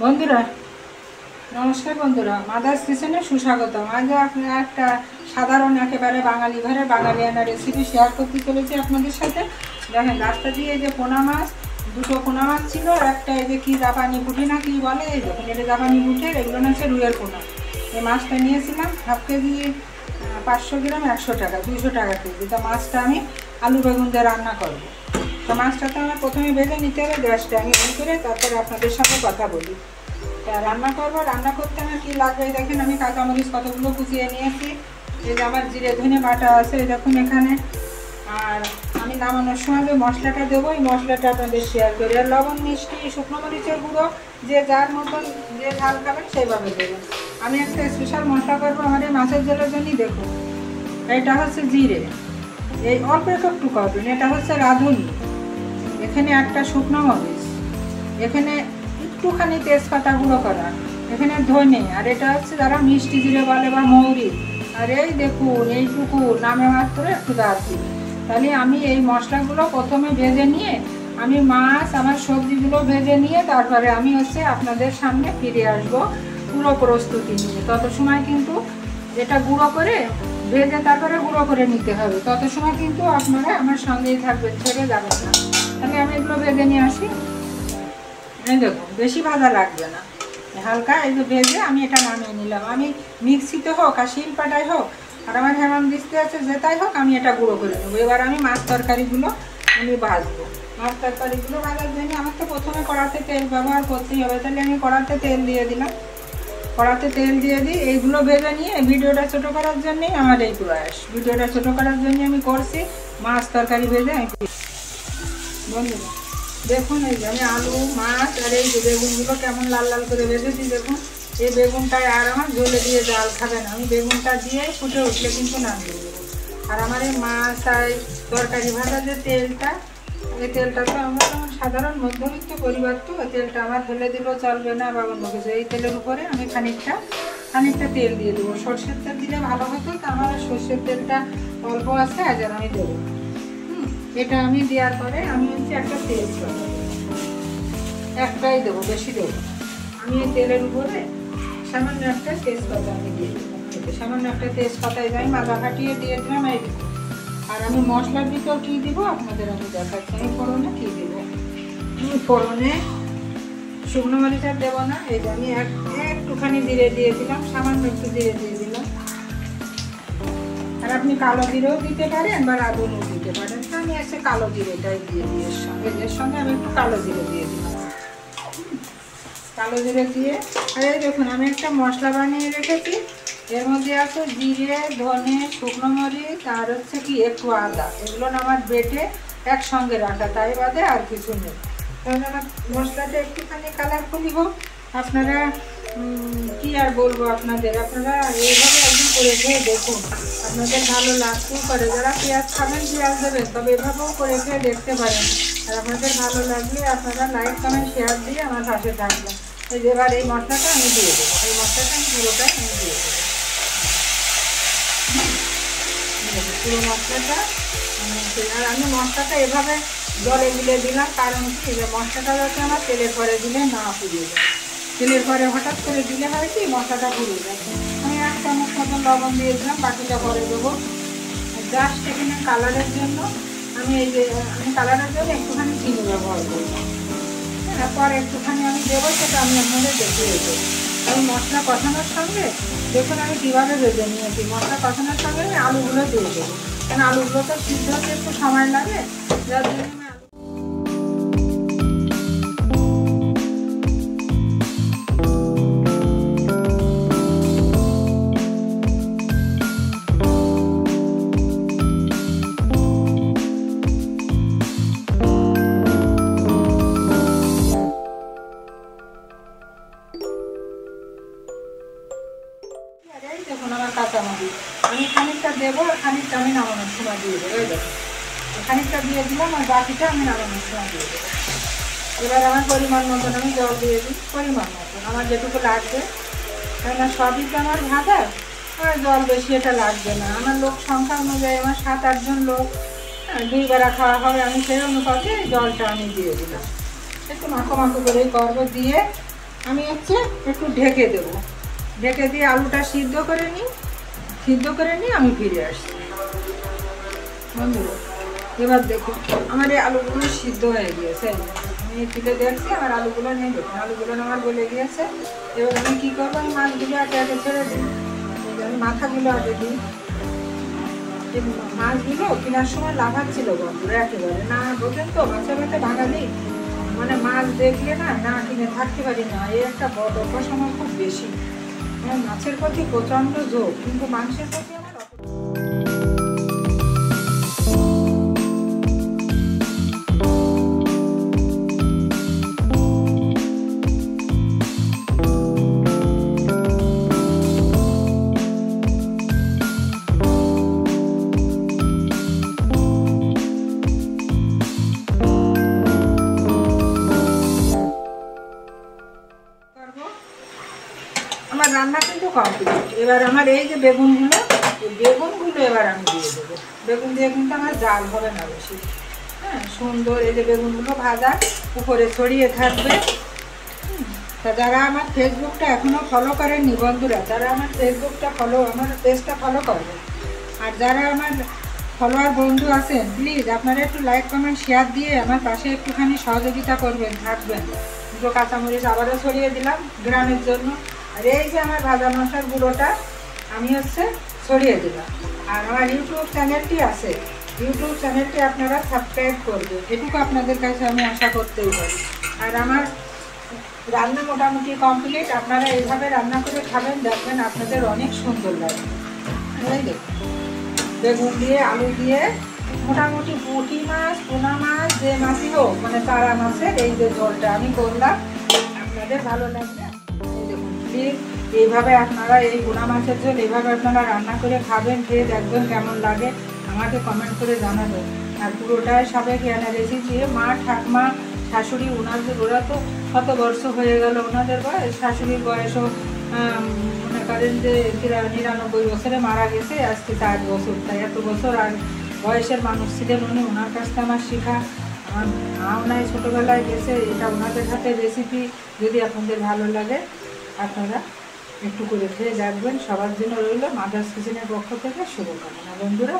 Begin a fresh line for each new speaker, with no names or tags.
বন্ধুরা নমস্কার। বন্ধুরা মাদার্স কিচেনে সুস্বাগতম। আজ আপনার একটা সাধারণ একেবারে বাঙালি ঘরে বাঙালিয়ানা রেসিপি শেয়ার করতে চলেছি আপনাদের সাথে। দেখেন রাস্তা দিয়ে এই যে পোনা মাছ, দুটো পোনা মাছ ছিল, আর একটা এই যে কি জাপানি পুঁটি না কি বলে, এই দেখুন এটা জাপানি পুঁটের, এগুলো না হচ্ছে রুইয়ের পোনা। এই মাছটা নিয়েছিলাম হাফ কেজি 500 গ্রাম 100 টাকা, 200 টাকা কেজি। তো মাছটা আমি আলু বেগুন দিয়ে রান্না করবো। তো মাছটা তো আমার প্রথমে ভেজে নিতে হবে, গ্যাসটা আমি অন করে তারপরে আপনাদের সাথে কথা বলি। রান্না করবো, রান্না করতে আমার কী লাগবে দেখেন, আমি কাঁচামরিচ কতগুলো কুচিয়ে নিয়েছি, এই যে আমার জিরে ধনে বাটা আছে এই দেখুন এখানে। আর আমি নামানোর সময় যে মশলাটা দেবো, এই মশলাটা আপনাদের শেয়ার করি। আর লবণ, মিষ্টি, শুকনো মরিচের গুঁড়ো যে যার মতন যে ঝাল খাবেন সেইভাবে দেবেন। আমি একটা স্পেশাল মশলা করবো আমার এই মাছের ঝোলের জন্যই। দেখুন এটা হচ্ছে জিরে, এই অল্প একটু করবেন। এটা হচ্ছে রাঁধুনি, এখানে একটা শুকনো মরিচ, এখানে একটুখানি তেজপাতা গুঁড়ো করা, এখানে ধনে, আর এটা হচ্ছে যারা মিষ্টি জিরে বলে বা মৌরি। আর এই দেখুন এইটুকু নামে মাত্র একটু দারচিনি। তাহলে আমি এই মশলাগুলো প্রথমে ভেজে নিয়ে, আমি মাছ আমার সবজিগুলো ভেজে নিয়ে তারপরে আমি হচ্ছে আপনাদের সামনে ফিরে আসব পুরো প্রস্তুতি নিয়ে। তত সময় কিন্তু এটা গুঁড়ো করে ভেজে তারপরে গুঁড়ো করে নিতে হবে। তত সময় কিন্তু আপনারা আমার সঙ্গেই থাকবেন, ছেড়ে যাবেন না। তাহলে আমি এগুলো ভেজে নিয়ে আসি। এই দেখুন বেশি ভাজা লাগবে না, হালকা এই যে ভেজে আমি এটা নামিয়ে নিলাম। আমি মিক্সিতে হোক আর শিলপাটায় হোক আর আমার হেমান দিস্তে আছে যেটাই হোক, আমি এটা গুঁড়ো করে নেবো। এবার আমি মাছ তরকারিগুলো আমি ভাজবো। মাছ তরকারিগুলো ভাজার জন্য আমার তো প্রথমে কড়াতে তেল ব্যবহার করতেই হবে। তাহলে আমি কড়াতে তেল দিয়ে দিলাম। কড়াতে তেল দিয়ে দিই, এইগুলো ভেজে নিয়ে ভিডিওটা ছোটো করার জন্যেই আমার এই প্রয়াস। ভিডিওটা ছোটো করার জন্যই আমি করছি। মাছ তরকারি ভেজে আমি বন্ধুরা দেখুন এই যে আমি আলু, মাছ আর এই যে বেগুনগুলো কেমন লাল লাল করে ভেজেছি। দেখুন এই বেগুনটায় আর আমার ঝোলে দিয়ে জাল খাবে না, আমি বেগুনটা দিয়ে ফুটে উঠলে কিন্তু নামিয়ে দেবো। আর আমার এই মাছ আর তরকারি ভাজা যে তেলটা, এই তেলটা তো আমরা সাধারণ মধ্যবিত্ত পরিবার, তো তেলটা আমার ফেলে দিলেও চলবে না বা অন্য কিছু। এই তেলের উপরে আমি খানিকটা তেল দিয়ে দেবো। সর্ষের তেল দিলে ভালো হতো, তো আমার সর্ষের তেলটা অল্প আছে, আজ আর আমি দেবো। এটা আমি দেওয়ার পরে আমি হচ্ছে একটা তেজপাতা একটাই দেবো, বেশি দেবো। আমি এই তেলের উপরে সামান্য একটা তেজপাতা আমি দিয়ে দেবো। সামান্য একটা তেজপাতায় আমি মাথা ফাটিয়ে দিয়ে দিলাম। এই আর আমি মশলার ভিতর কী দিব আপনাদের আমি দেখাচ্ছি। আমি ফোড়নে কী দেবো, ফোড়নে শুকনো মরিচ আর দেবো না। এই যে আমি একটুখানি জিরে দিয়ে দিলাম, সামান্য একটু জিরে দিয়ে দিলাম। আর আপনি কালো জিরেও দিতে পারেন বা রাঁধুনিও দিতে পারেন। আমি এসে কালো জিরেটাই দিয়ে দিই এর সঙ্গে আমি একটু কালো জিরে দিয়ে দিলাম। কালো জিরে দিয়ে আর এই দেখুন আমি একটা মশলা বানিয়ে রেখেছি। এর মধ্যে আছে জিরে, ধনে, শুকনো মরিচ আর হচ্ছে কি একটু আদা। এগুলো আমার বেটে একসঙ্গে রাখা, তাই বাদে আর কিছু নেই। তাহলে আমার মশলাটা একটুখানি কালারফুলি হোক। আপনারা কি আর বলবো আপনাদের, আপনারা এইভাবে একদিন করে খেয়ে দেখুন, আপনাদের ভালো লাগতেও পারে। যারা পেঁয়াজ খাবেন পেঁয়াজ দেবেন, তবে এভাবেও করে খেয়ে দেখতে পারেন। আর আপনাদের ভালো লাগলে আপনারা লাইক, কমেন্ট, শেয়ার দিয়ে আমার পাশে থাকবেন। এবার এই মশলাটা আমি দিয়ে দেবো, এই মশলাটা আমি পুরোটাই আমি দিয়ে দেবো। পুরো মশলাটা আর আমি মশলাটা এভাবে জলে গুলে দিলাম, কারণ কি যে মশলাটা যাতে আমার তেলের পরে দিলে না পুড়িয়ে যায়। তেলের পরে হঠাৎ করে দিলে হয় কি মশলাটা পুড়িয়ে যায়। আমি 1 চামচ মতন লবণ দিয়ে দিলাম, বাকিটা পরে দেবো। জাস্ট এখানে কালারের জন্য আমি এই যে কালারের জন্য একটুখানি চিনি ব্যবহার করবো। তারপর একটুখানি আমি দেবো, সেটা আমি আপনাদের দেখিয়ে দেবো। আমি মশলা কষানোর সঙ্গে দেখুন আমি কীভাবে ভেজে নিয়েছি। মশলা কষানোর সঙ্গে আমি আলুগুলো দিয়ে দেবো, কারণ আলুগুলো তো সিদ্ধ হতে একটু সময় লাগে, যার জন্য আমি দেখুন আমার কাঁচামরিচ আমি খানিকটা দেবো আর খানিকটা আমি নামানোর সময় দিয়ে দেবো। এই দেখুন খানিকটা দিয়ে দিলাম আর বাকিটা আমি নামানোর সময় দিয়ে দেবো। এবার আমার পরিমাণ মতন আমি জল দিয়ে দিই, পরিমাণ মতন আমার যেটুকু লাগবে। কেননা সবই তো আমার ভাজা, আর জল বেশি এটা লাগবে না। আমার লোক সংখ্যা অনুযায়ী আমার 7-8 জন লোক, 2 বেলা খাওয়া হবে, আমি সেই অনুপাতে জলটা আমি দিয়ে দিলাম। একটু মাখো মাখো করেই করবো। দিয়ে আমি হচ্ছে একটু ঢেকে দেবো, ঢেকে দিয়ে আলুটা সিদ্ধ করে নিই আমি ফিরে আসছি বন্ধুরা। এবার দেখুন আমার এই আলুগুলো সিদ্ধ হয়ে গিয়েছে, আমি তুলে দেখছি আমার আলুগুলো নিয়ে দেখুন আলুগুলো আমার গলে গিয়েছে। এবার আমি কী করবো, আমি মাছগুলো আগে ছেড়ে দিই, আমি মাথাগুলো আগে দিই। মাছগুলো কেনার সময় লাফাচ্ছিল বন্ধুরা একেবারে, না বোঝেন তো মাছের ভাতে বাঙালি মানে মাছ দেখলে না কিনে থাকতে পারি না, এই একটা বড় অভ্যাস আমার খুব বেশি। আমার মাছের প্রতি প্রচণ্ড ঝোঁক, কিন্তু মাংসের প্রতি আমার আমার রান্না কিন্তু কমপ্লিট। এবার আমার এই যে বেগুনগুলো এবার আমি দিয়ে দেবো। বেগুন দিয়ে কিন্তু আমার জাল হবে না বেশি, হ্যাঁ সুন্দর এই যে বেগুনগুলো ভাজা উপরে ছড়িয়ে থাকবে। তা যারা আমার ফেসবুকটা এখনও ফলো করেননি বন্ধুরা, যারা আমার ফেসবুকটা আমার পেজটা ফলো করবেন, আর যারা আমার ফলোয়ার বন্ধু আছেন প্লিজ আপনারা একটু লাইক কমেন্ট শেয়ার দিয়ে আমার পাশে একটুখানি সহযোগিতা করবেন, থাকবেন। দুটো কাঁচামরিচ আবারও ছড়িয়ে দিলাম গ্রামের জন্য। আর এই যে আমার ভাজা মশলার গুঁড়োটা আমি হচ্ছে ছড়িয়ে দিলাম। আর আমার ইউটিউব চ্যানেলটি আছে, ইউটিউব চ্যানেলটি আপনারা সাবস্ক্রাইব করবেন, এটুকু আপনাদের কাছে আমি আশা করতেই পারি। আর আমার রান্না মোটামুটি কমপ্লিট। আপনারা এইভাবে রান্না করে খাবেন, দেখবেন আপনাদের অনেক সুন্দর লাগে। এই দেখুন বেগুন দিয়ে আলু দিয়ে মোটামুটি পুঁটি মাছ পোনা মাছ যে মাছই হোক মানে চারা মাছের এই যে ঝোলটা আমি করলাম, আপনাদের ভালো লাগবে। এই দেখুন প্লিজ এইভাবে আপনারা এই পোনা মাছের ঝোল এইভাবে আপনারা রান্না করে খাবেন, খেয়ে দেখবেন কেমন লাগে আমাকে কমেন্ট করে জানাবেন। আর পুরোটাই সাবেক রেসিপি, মা ঠাকমা শাশুড়ি ওরা তো কত বর্ষ হয়ে গেল, ওনাদের বয়স শাশুড়ির বয়সও মনে করেন যে 99 বছরে মারা গেছে, আজকে 4 বছর। তাই এত বছর আর বয়সের মানুষ ছিলেন উনি, ওনার কাছ থেকে আমার শেখা। আমার মাও নাই ছোটোবেলায় গেছে, এটা ওনাদের হাতের রেসিপি। যদি আপনাদের ভালো লাগে আপনারা একটু করে খেয়ে দেখবেন। সবার জন্য রইল মাদার্স কিচেনের পক্ষ থেকে শুভকামনা বন্ধুরা।